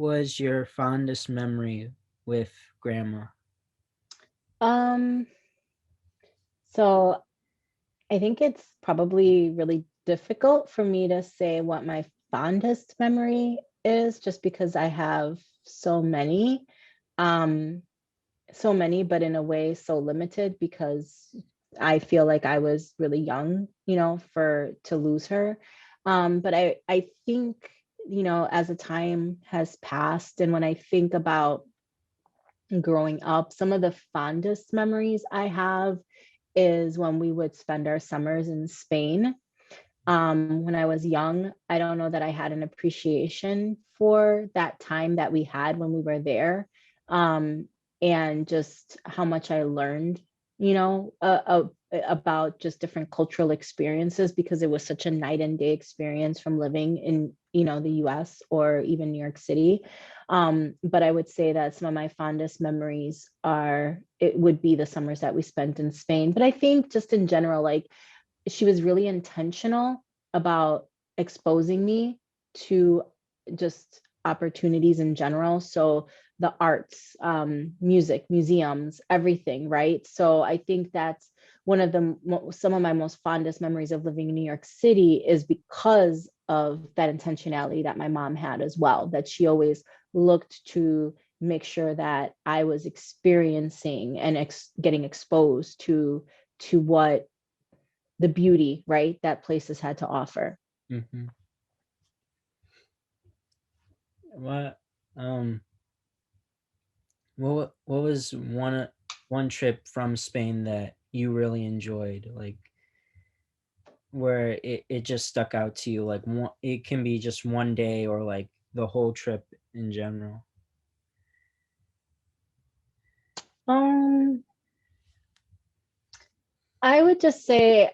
was your fondest memory with grandma? Um, so I think it's probably really difficult for me to say what my fondest memory is just because I have so many. Um, so many, but in a way so limited because I feel like I was really young, for to lose her. But I think, as the time has passed and when I think about growing up, some of the fondest memories I have is when we would spend our summers in Spain. When I was young, I don't know that I had an appreciation for that time that we had when we were there, um, and just how much I learned, about just different cultural experiences because it was such a night and day experience from living in, the US or even New York City. But I would say that some of my fondest memories it would be the summers that we spent in Spain. But I think just in general, like she was really intentional about exposing me to just opportunities in general. So the arts, music, museums, everything, right? So I think that's one of some of my most fondest memories of living in New York City is because of that intentionality that my mom had as well, that she always looked to make sure that I was experiencing and getting exposed to what the beauty, right, that places had to offer. Mm-hmm. What um what was one trip from Spain that you really enjoyed? Like where it just stuck out to you, like one, it can be just one day or like the whole trip in general. Um, I would just say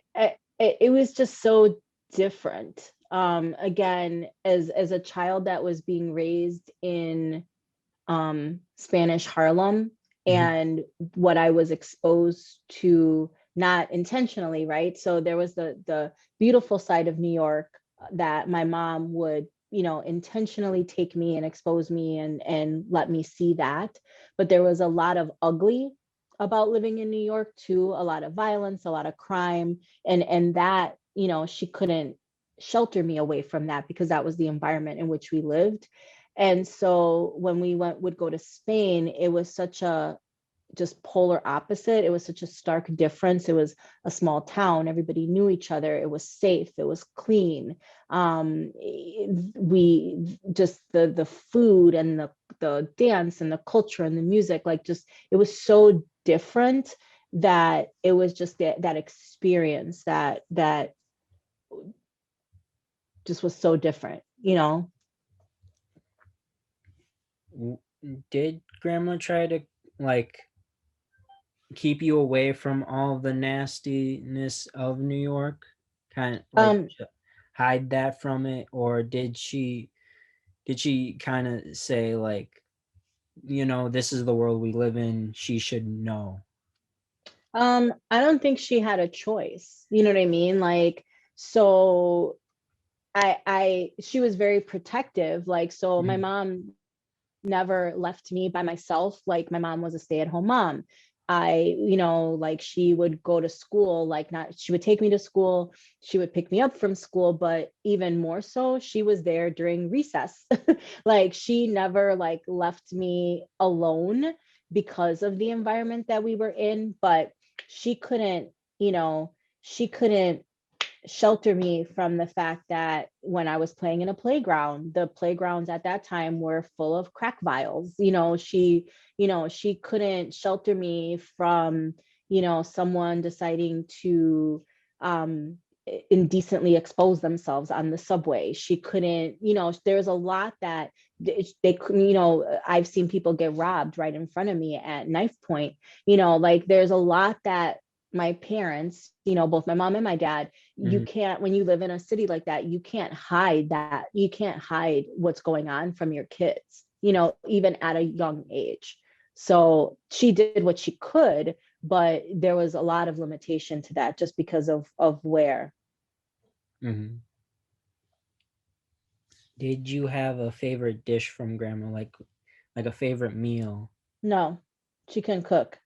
it was just so different. Again, as a child that was being raised in Spanish Harlem, Mhm. and what I was exposed to, not intentionally, right? So there was the beautiful side of New York that my mom would, intentionally take me and expose me and let me see that. But there was a lot of ugly about living in New York too, a lot of violence, a lot of crime, and that, she couldn't shelter me away from that because that was the environment in which we lived. And so when we would go to Spain, it was such a just polar opposite. It was such a stark difference. It was a small town. Everybody knew each other. It was safe. It was clean. We just the food and the dance and the culture and the music, like just it was so different that it was just that experience that just was so different, W- Did grandma try to like keep you away from all the nastiness of New York? Kind of like Um, hide that from it, or did she kind of say like, this is the world we live in, she should know? I don't think she had a choice. You know what I mean? Like, so she was very protective. Like, so my Mhm. mom never left me by myself. Like, my mom was a stay-at-home mom. Like she would go to school, like not, she would take me to school, she would pick me up from school, but even more so, she was there during recess. Like, she never like left me alone because of the environment that we were in, but she couldn't, you know, she couldn't shelter me from the fact that when I was playing in a playground, the playgrounds at that time were full of crack vials. She couldn't shelter me from, someone deciding to indecently expose themselves on the subway. She couldn't, there's a lot that they couldn't, I've seen people get robbed right in front of me at knife point. Like there's a lot that my parents, both my mom and my dad, you Mhm. can't, when you live in a city like that, you can't hide that. You can't hide what's going on from your kids, even at a young age. So she did what she could, but there was a lot of limitation to that just because of where. Mhm. Did you have a favorite dish from grandma, like a favorite meal? No, she couldn't cook.